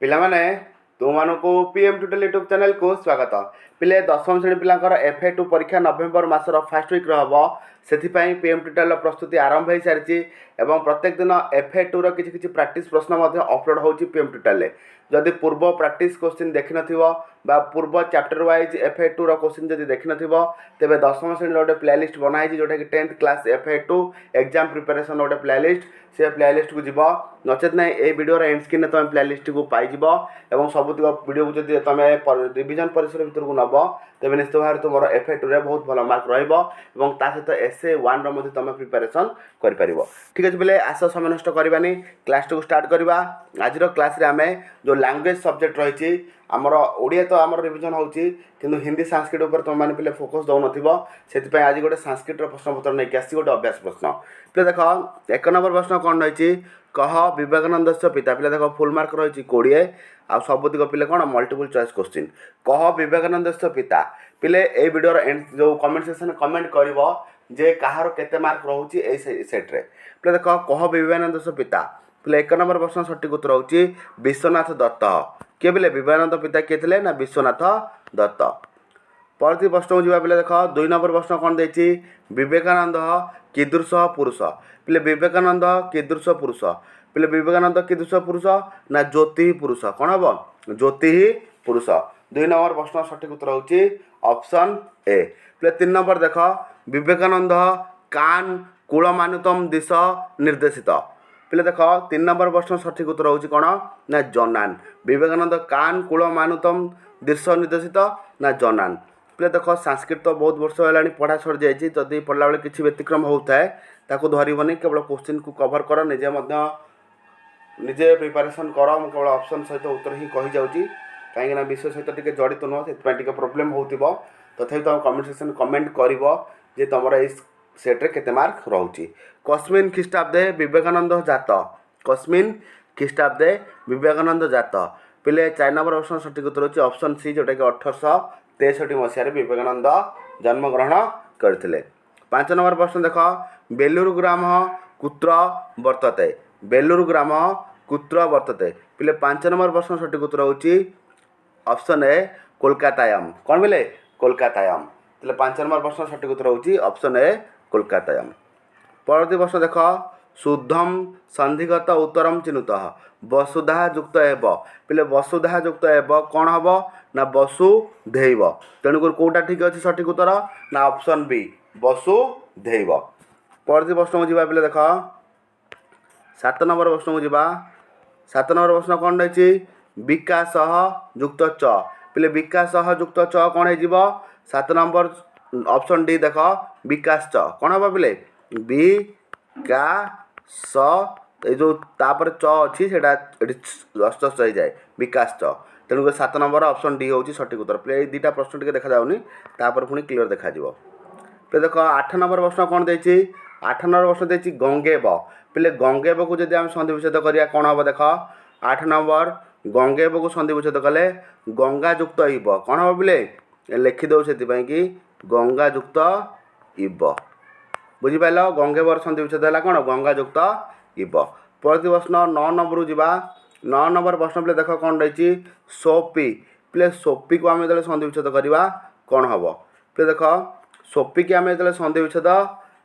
पिलामाने तुमको पीएम टुटल YouTube channel को स्वागत। पिले 10वीं श्रेणी पिलांकर FA2 परीक्षा नवेम्बर मासर फर्स्ट वीक हम से पीएम टुटल प्रस्तुति आरंभ हो सारी एवं प्रत्येक दिन FA2 किसी प्रैक्टिस प्रश्न अपलोड हो पीएम टुटल। जदि पूर्व प्रैक्टिस क्वेश्चन देखि नथिबो बा पूर्व चैप्टर वाइज FA2 क्वेश्चन जदि देखि नथिबो तेबे 10वीं श्रेणी गोटे प्लेलिस्ट बनाई जोटा कि 10th class FA2 exam preparation गोटे प्लेलिस्ट से प्लेलिस्ट को जीव नचेत ना ये वीडियो एंड स्क्रीन तुम प्लेलिस्ट को पाइब और सबुतिक वीडियो को जब तुम रिविजन परिसर भर को नब तेज निश्चित भाव तुम FA2 रे बहुत भल मार्क रहित SA1 तुम प्रिपरेशन कर। ठीक अच्छे बोले आस समय नष्ट करवानी क्लास को स्टार्ट करवा। आज क्लास रे आमे जो लैंग्वेज सब्जेक्ट रही आमर ओडिया तो आमर रिविजन होची किंतु हिंदी संस्कृत ऊपर तुम मैंने पे फोकस दौ नथिबो से आज गोटे संस्कृत प्रश्न पत्र नहीं आसी गोटे अभ्यास प्रश्न पे देख 1 नंबर प्रश्न कौन रही कह विवेकानंद पिता पे देख फुल मार्क रही 20 आ सबुतिक पे कौन मल्टीपल चॉइस क्वेश्चन कह विवेकानंद पिता पे ए वीडियो जो कमेंट सेक्शन कमेंट कर जे कहार केते मार्क रोचे ए सेट्रे पे देख कह विवेकानंद पिता पे 1 नंबर प्रश्न सठिक उत्तर होची विश्वनाथ दत्त किए बोले विवेकानंद पिता किए थे ना विश्वनाथ दत्त। परवर्ती प्रश्न को जी पे देख 2 नंबर प्रश्न कौन देती विवेकानंद कीदृश पुरुष पे विवेकानंद कीदृश पुरुष पे विवेकानंद कीदृश पुरुष ना ज्योति पुरुष कौन हम ज्योति पुरुष। 2 नंबर प्रश्न सठिक उत्तर होची ऑप्शन ए। पे 3 नंबर देख विवेकानंद कान कुलमानुतम दिश निर्देशित पे देख 3 नंबर प्रश्न सठिक उत्तर होची कौन ना जनान विवेकानंद कान कुलमानुतम दिश निर्देशित ना जनान। पे देख संस्कृत तो बहुत वर्ष है पढ़ा सर जाइए जदि पढ़ला बेले किसी व्यतिक्रम होता है ताको धरबनी केवल क्वेश्चन को कवर कर निजे प्रिपरेशन कर केवल ऑप्शन सहित उत्तर ही कही जाऊँगी कहीं विषय सहित टी जड़ित नुह से प्रोब्लेम हो तथापि तुम कमेंट सेक्शन कमेंट कर तुम इस सेट्रे केते मार्क रोचे। कस्मिन ख्रीष्टाब्दे विवेकानंद जात कस्मिन ख्रीष्टाब्दे विवेकानंद जात पे 4 नंबर प्रश्न सठिक उत्तर होची ऑप्शन सी जोटा कि 1863 मसीह विवेकानंद जन्मग्रहण करथिले। 5 नंबर प्रश्न देख बेलूर ग्राम कुत्र वर्तते बेलूर ग्राम कुत्र वर्तते पे 5 नंबर प्रश्न सठिक उत्तर होची ऑप्शन ए कोलकातायाम कौन बोले कोलकातायाम पे 5 नंबर प्रश्न सठिक उत्तर होची ऑप्शन ए कोलकातायाम। परवर्ती प्रश्न देख शुद्धम संधिगत उत्तरम चिनुत वसुधा युक्त एव पे वसुधा युक्त एव कौन हम ना वसुधैव तेणुक कौटा ठीक अच्छे सठिक उत्तर ना ऑप्शन बी वसुधैव। परवर्ती प्रश्न को जी पे देख 7 नंबर प्रश्न को जी 7 नंबर प्रश्न कौन रही विकास युक्त च पे विकास युक्त च कौन हो 7 नंबर ऑप्शन डी देख विकास च कौन हम पे विकास जो तापर च अच्छी से जस्ट हो जाए विकास च तेणुक 7 नंबर ऑप्शन डी हूँ सठिक उत्तर पे 2टा प्रश्न टी देखा जाऊनी तापर पुणी क्लीयर देखा पे देख 8 नंबर प्रश्न कौन देती 8 नंबर प्रश्न देती गंगेब पे गंगेब को जब आम संधि विच्छेद करिया कौन हम देख 8 नंबर गंगेब को संधि विच्छेद कले गंगा युक्त इब कौन हम पे लिखिदे से कि गंगा युक्त इब बुझिपाल गंगेबर संधि विच्छेद है कौन गंगा युक्त इब। परवर्ती प्रश्न 9 नंबर को 9 नंबर प्रश्न पे देख कौन रही सोपी पे सोपी को आम जो संधि विच्छेद करवा कौन हम पे देख सोपी की आम जो संधि विच्छेद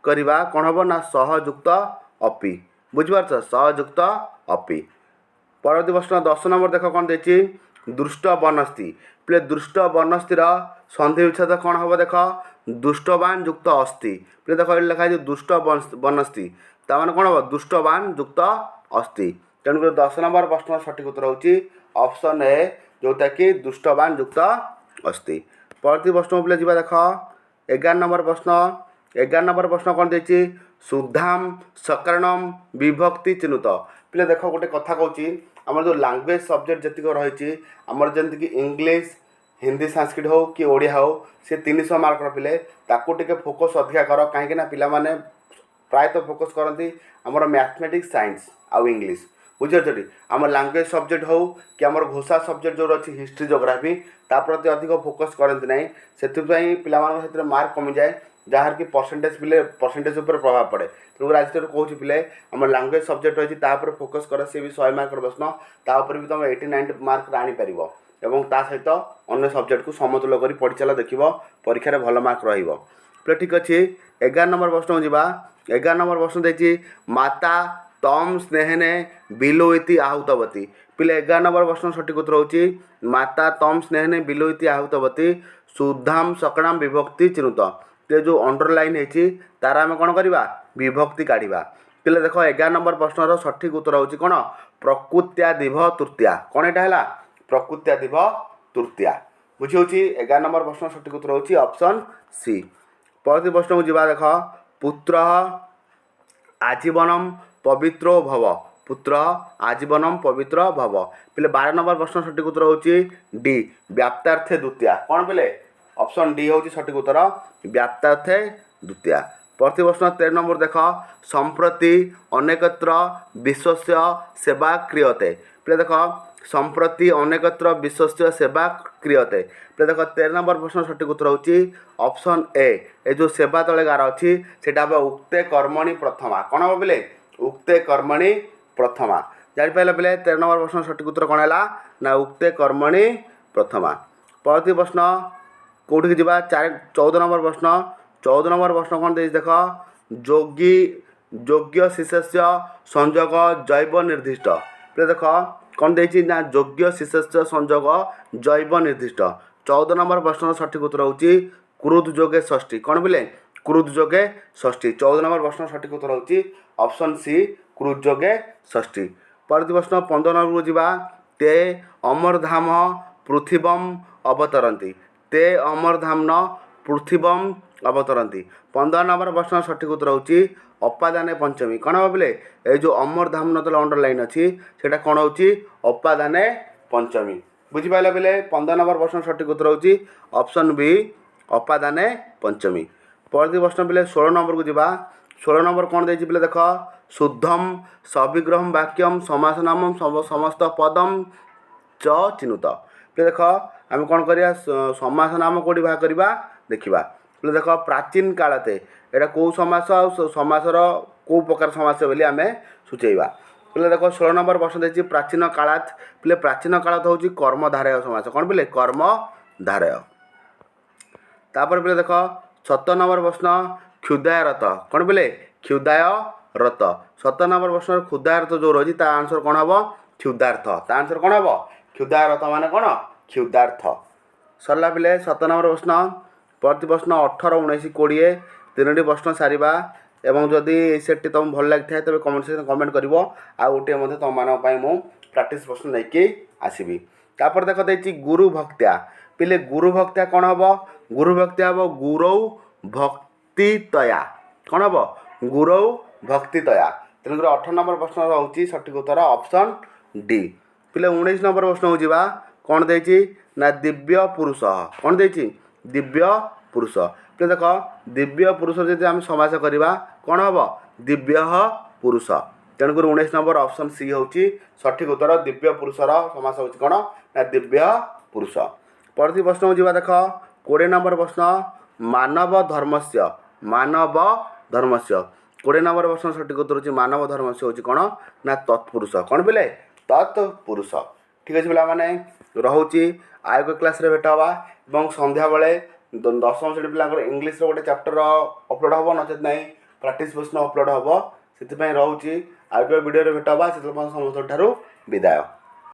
करवा कौन हम ना सहयुक्त अपि बुझिपार सहयुक्त अपि। परवर्ती प्रश्न 10 नंबर देख कौन देती दुष्ट बनस्ती पे दुष्ट बनस्तिर संधि विच्छेद कौन हम देख दुष्टवान युक्त अस्थि पे देख लिखाई दुष्ट बनस्ती ताने कौन हम दुष्टवान युक्त अस्थि तेणुक 10 नंबर प्रश्न सठिक उत्तर होची ऑप्शन ए जोटा कि दुष्टवान युक्त अस्थि। परवर्ती प्रश्न पे जी देख 11 नंबर प्रश्न कौन देती शुद्धाम सकरणम विभक्ति चिन्हुत पे देख गोटे कथा कहूँ आमर जो लैंग्वेज सब्जेक्ट जीक रही आमर जमीक इंग्लीश हिंदी संस्कृत हो कि ओडिया हो से 300 मार्क रखिले ताको टिके फोकस अधिका कर कहीं पिला माने प्रायतः फोकस करती आमर मैथमेटिक्स साइंस आउ इंग्लीश बुझे आम लैंग्वेज सब्जेक्ट हो कि आमर घोषा सब्जेक्ट जो अच्छी हिस्ट्री जोग्राफी ता प्रति अधिक फोकस करती ना से पिला मार्क कमी जाए जहाँ कि परसेंटेज उपर प्रभाव पड़े। तेणुकर आज तेरे कहूँ पिले आम लांगुएज सब्जेक्ट रही है फोकस कर, सी भी 100 मार्क प्रश्न तापर भी तुम 80-90 मार्क आनीपर और ता सहित अन्य सब्जेक्ट को समतुल कर पढ़ी चल देख परीक्षा भल मार्क रही। ठीक अच्छे 11 नंबर प्रश्न जावा। 11 नंबर प्रश्न देखिए माता तम स्नेहने बिलोइति आहुतवती। पिले 11 नंबर प्रश्न सठिक उत्तर होची माता तम स्नेहने बिलोइति आहुतवती शुद्धाम सकणाम विभक्ति चिनुत। ते जो अंडरलाइन है तार आम कौन करवा विभक्ति काढ़ा। पिले देख 11 नंबर प्रश्नर सठिक उत्तर होची कौन प्रकृत्यादिभ तृतीया। कौन यहाँ है प्रकृत्यादिभ तृतीया बुझी। 11 नंबर प्रश्न सठिक उत्तर होची ऑप्शन सी। परवर्ती प्रश्न को जीवा देख पुत्र आजीवनम पवित्रो भव। पुत्र आजीवनम पवित्र भव। पिले 12 नंबर प्रश्न सठिक उत्तर होची डी व्याप्तार्थे द्वितीया। कौन पिले ऑप्शन डी होची सठिक उत्तर व्याप्तार्थे द्वितीया। परवर्ती प्रश्न 13 नंबर देख संप्रति अनेकत्र विश्वस्य सेवा क्रियते। पिले देख संप्रति अनेकत्र विश्वस्य सेवा क्रियते। पिले देख 13 नंबर प्रश्न सठिक उत्तर होची ऑप्शन ए जो सेवा तले गार अच्छी सेटा उक्ते कर्मणि प्रथमा। कौन हम पिले उक्ते कर्मणि प्रथमा। जापारे पिले 13 नंबर प्रश्न सठिक उत्तर कौन है ना उक्ते कर्मणि प्रथमा। परवर्ती प्रश्न कौटी की 14 नंबर प्रश्न। 14 नंबर प्रश्न कौन देख योगी योग्य शिष्य संयोग जैव निर्दिष्ट। पिले देख कौन देखिए ना योग्य शिष्य संयोग जैव निर्दिष्ट। 14 नंबर प्रश्न सठिक उत्तर होची क्रुद्ध जोगे षष्ठी। कौन बोले क्रुद्ध जोगे षष्ठी। 14 नंबर प्रश्न सठिक उत्तर होची ऑप्शन सी क्रुद्ध जोगे षष्ठी। परवर्ती प्रश्न 15 नंबर को जीवा ते अमरधाम पृथिवम अवतरती। ते अमरधाम पृथिवम अवतरती। 15 नंबर प्रश्न सठिक उत्तर होची अपादाने पंचमी। कौन हम बोले ये जो अमरधाम नतल अंडरलाइन अच्छी से कौन होची अपादाने पंचमी। बुझिपारे बोले 15 नंबर प्रश्न सठिक उत्तर होची ऑप्शन बी अपादाने पंचमी। परवर्ती प्रश्न बोले 16 नंबर को जीवा। 16 नंबर कौन देखिए बोले देख शुद्धम सविग्रहम वाक्यम समासनाम समस्त पदम च चिनुत। देख आम कौन करिया समास नाम कौटी बाहर करवा देखा। देख प्राचीन कालते यहाँ कौ समास समासर कौ प्रकार समास बोली आम सूचेवा। बोले देख 16 नंबर प्रश्न देखिए प्राचीन कालात। बोले प्राचीन कालात हूँ कर्मधारय समास। कौन बोले कर्मधारय। तापर बोले देख 17 नंबर प्रश्न क्षुदाय रथ। कौन बोले क्षुदाय रथ। 17 नंबर प्रश्न क्षुदाय रथ जो रही आंसर कौन हम क्षुदार्थ। आंसर कौन हम क्षुदाय रथ मान कौन क्षुदार्थ। सरला पिले 17 नंबर प्रश्न। परवर्ती प्रश्न 18, 19, 20 तीनोटी प्रश्न सारिबा एवं जदि सेटटी तुम भल लगी था तेज कमेंट सेक्शन कमेंट कर आ गोटे तुम मान प्रैक्टिस प्रश्न लेकिन आसबि। तापर देख देखिए गुरु भक्त्या। पिले गुरु भक्त्या कौन हम गुरु भक्त्या हम गुरौ भक्तितया। कौन हम गुरौ भक्तितया। तेणुक 18 नंबर प्रश्न रोचे सठिक उत्तर ऑप्शन डी। पिले 19 नंबर प्रश्न हो कौन देखिए ना दिव्य पुरुष। कौन देखिए दिव्य पुरुष। तो देख दिव्य पुरुष जब आम समास करवा कौन हम दिव्य पुरुष। तेणुक 19 नंबर ऑप्शन सी हूँ सठिक उत्तर दिव्य पुरुषर समास हूँ कौन ना दिव्य पुरुष। परवर्ती प्रश्न हो देख 20 नंबर प्रश्न मानव धर्मस्य। मानव धर्मस्य 20 नंबर प्रश्न सठिक उत्तर होची मानव धर्मस्य हूँ कौन ना तत्पुरुष। कौन बोले तत्पुरुष। ठीक अच्छे पिला मैंने रोचे आयोग क्लास रे भेट हवा और संध्या बेले 10वीं श्रेणी पिला इंग्लीश गोटे चैप्टर अपलोड हम नचेत ना प्रैक्टिस प्रश्न अपलोड हम से रोचे आयोग वीडियो भेट हवा से समस्त विदाय।